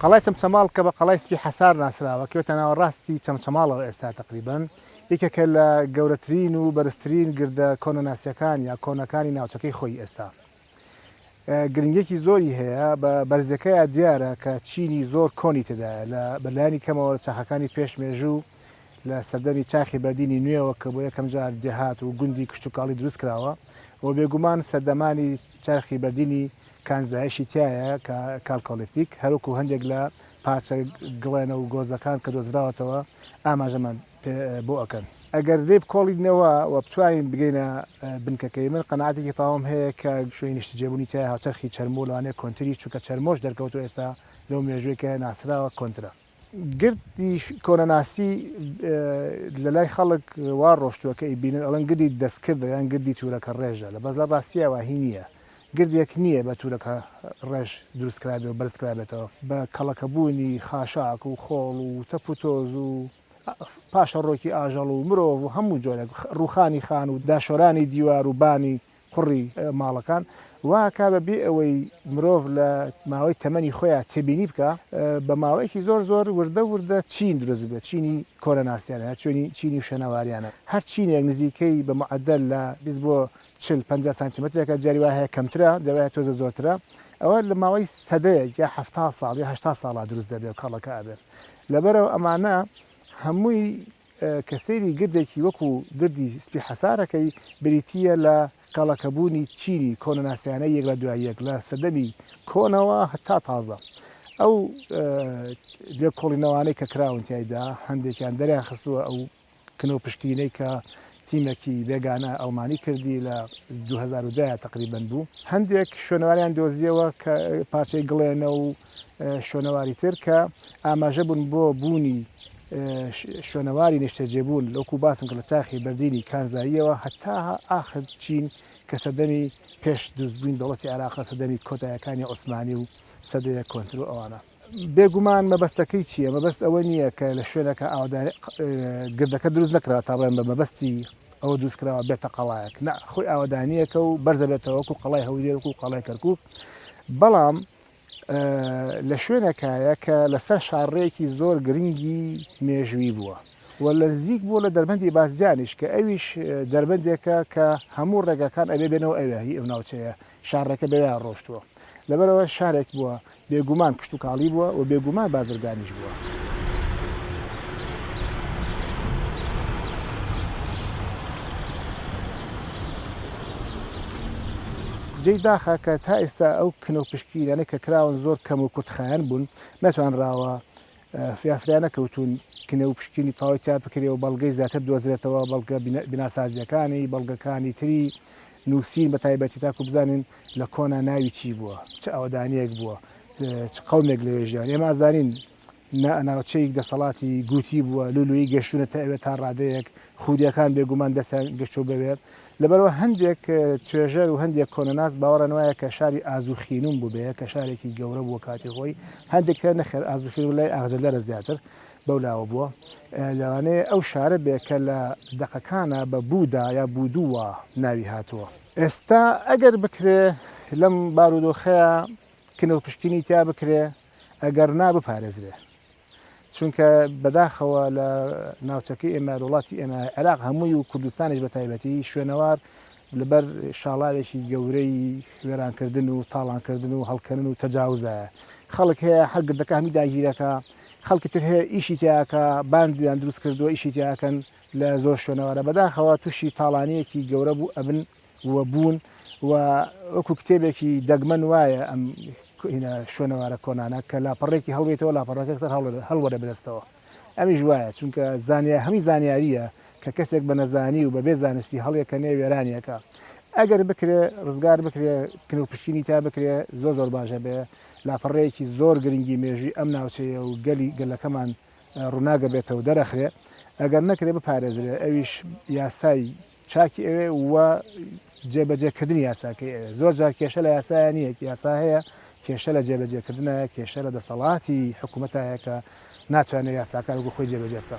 قەڵای چەمچەماڵ کە بە قەڵای سپی حەسار ناسراوە کەوتە ناوەڕاستی چەمچەماڵەوە ئێستا تقریبان یەکێکە لە گەورەترین و بەرزترین گردە کۆنەناسیەکان یا کۆنەکانی ناوچەکەی خۆی ئێستا. گرنگێکی زۆری هەیە بە بەرزەکەیە دیارە کە چینی زۆر کۆنی تدایە لە بەلایانی کەمەوە چاخەکانی پێشمێژوو لە سەردەمی چاخی بەردینی نوێەوە کە بۆ یەکەم جار دێهات و گوندی کشتتوکاڵی دروست کراوە و بێگومان سەردەمانی چرخی بەردینی کانزایشی تایە کە کالکۆلیتیک هەروکو هەندێک لە پارچە گڵێنە و گۆزەکان کە دۆزراوەتەوە ئاماژەمان بۆ ئەەکەن. ئەگەر لێ بکۆڵینەوە و بتوانین بگەینە بنکەکەی من قەناعەتێکی تاوام هەیە کە شوێنی نیشتەجێبوونی تای هاوچەرخی چەرمۆ لەوانەیە کۆنتری چونکە چەرمۆش دەرکەوتو ئێستا لەو مێژوەیەکە ناسراوە کۆنترە. گردی کۆنەناسی لە لای خەڵک وا ڕۆشتووە کە ئیبینن ئەڵەن گردی دەستکردە یان گردی تورەکە ڕێژە لە بەس لە ڕاستیەوە هی نییە. گردێک نییە بە تورەکە ڕێژ دروستکرابێت و بەرزکرابێتەوە بە کەڵەکەبوونی خاشاک و خۆڵ و تەپ و تۆز و پاشە ڕۆکی ئاژەڵ و مرۆڤ و هەموو جۆرێک ڕوخانی خان و داشۆرانی دیوار و بانی قوڕی ماڵەکان واکە بەبێ ئەوەی مرۆڤ لە ماوەی تەمەنی خۆیان تێبینی بکە بە ماوەیەکی زۆر وردە چین دروست بێت چینی کۆنەناسیانە چینی شەنەواریانە هەر چینێک نزیکەی بە معدل لە 20 بۆ 40-50 سانتیمەترێکە جاری وایە کەمترە دەوایە تۆزە زۆرترە ئەوە لە ماوەی سەدەیەک یا 70 ساڵ یا 80 ساڵا دروست دەبێت کاڵەکە ئابێت لەبەرەوە ئەمانە هەمووی کە سەیری گردێکی وەکو گردی سپی حەسارەکەی بریتیە لە کاڵەکەبوونی چینی کۆنەناسیانە یەک لە دوای یەک لە سەدەمی کۆنەوە هەتا تازە ئەو لێ کۆڵینەوانەی کە کراون تایدا هەندێکیان دەریان خستووە ئەو کنەوە پشتینەی کە تیمێکی بێگانە ئەڵمانی کردی لە 2010 تقریبن بوو هەندێک شوێنەواریان دۆزیەوە کە پارچەی گڵێنە و شوێنەواری تر کە ئاماژە بوون بۆ بوونی شوێنەواری نیشتەجێبوون لەوکو باسم کە لە تاخی بەردینی کانزاییەوە هەتا ئاخر چین کە سەردەمی پێش دروستبووین دەوڵەتی عێراق سەردەمی کۆتاییەکانی عوسمانی و سەدەیە کۆنتر و ئەوانە بێگومان مەبەستەکەی چییە مەبەست ئەوە نییە کە لە شوێنەکە گردەکە دروست نەکرا تا بڵێن بە مەبەستی ئەوە دروستکراوە بێتە قەڵایەک نە خۆی ئاوەدانیەکە و بەرزە بێتەوە وەکو قەڵای هەولێر و قەڵای کەرکووک بەڵام لە شوێنێکایە کە لەسەر شارڕێکی زۆر گرنگی مێژووی بووە و لە نزیک بووە لە دەربەندی بازجانیش کە ئەویش دەربەندێکە کە هەموو ڕێگەکان ئەبێ بێنەوە ئەوێ هی ئەو ناوچەیە شارڕێکە بەیان ڕۆشتووە لەبەرەوە شارێک بووە بێگومان کشتتوکاڵی بووە و بێگومان بازرگانیش بووە. جێی داخە کە تا ئێستا ئەو کنە و پشکیلانە کە کراون زۆر کەم و کورتخایەن بوون نەتوانراوە فیافرانە کەوتون کنە و پشکینی تاوای تا بکرێ و بەڵگەی زیاتر دۆزرێتەوە بەڵگە بیناسازیەکانی بەڵگەکانی تری نووسین بە تایبەتی تاکو بزانین لە کۆنا ناوی چی بووە چه ئەوەدانیەک بووە چ قەومێک لەوێ ژیان ئێمە ئازانین ناوچەیەک دەسەڵاتی گوتی بووە لولوی گەشتونەتە ئەوێ تا ڕادەیەک خودیەکان بێگومان دەستیان گەشتۆ بەوێت لەبەرەوە هەندێک توێژەر و هەندێک کۆنەناس باوەڕەن وایە کە شاری ئازوخینوم بوو بێ کە شارێکی گەورە بووە کاتی خۆی هەندێک نەخێر ئازوخین لای ئاغجەلەرە زیاتر بەولاوە بووە لەوانەیە ئەو شارە بێ کە لە دەقەکانە بە بوودا یا بودووە ناوی هاتووە ئێستا ئەگەر بکرێ لەم بارودۆخەیە کنە و پشتینی تا بکرێ ئەگەر نا بپارێزرێ چونکە بەداخەوە لە ناوچەکەی ئێمە وڵاتی ئێمە عێراق هەمووی و کوردستانیش بە تایبەتی شوێنەوار لەبەر شاڵاوێکی گەورەی وێرانکردن و تاڵانکردن و هەڵکردن و تەجاوزایە خەڵک هەیە هەر گردەکە هەمی داگیرەکە خەڵکی تر هەیە ئیشی تیاکە باندیان دروست کردووە ئیشی تیاکەن لە زۆر شوێنەوارە بەداخەوە تووشی تاڵانیەکی گەورە بوو ئەبن وە بوون و وەکو کتێبێکی دەگمەن وایە ئەم شوێنەوارە کۆنانە کە لاپەڕێکی هەڵبێتەوە لاپەڕەکە سەر هەڵوەرە بدەستەوە ئەمیش وایە چونکە هەمی زانیاریە کە کەسێک بە نەزانی و بەبێ زانستی هەڵیەکە نێ وێرانیەکە ئەگەر بکرێ ڕزگار بکرێ کنە و پشتینی تا بکرێ زۆر باشە بێ لاپەڕەیەکی زۆر گرنگی مێژوی ئەم ناوچەیە و گەلەکەمان ڕووناگە بێتەوە دەرەخرێ ئەگەر نەکرێ بپارێزرێ ئەویش یاسای چاکی ئەوێ وە جێبەجێکردنی یاساکەی ئەوێ زۆر جار کێشە لە یاسایە نییە یاسا هەیە کێشە لە جێبەجێکردنە کێشە لە دەسەڵاتی حکوومەتایە کە ناتوانێت یاساکار وەکو خۆی جێبەجێ بکە.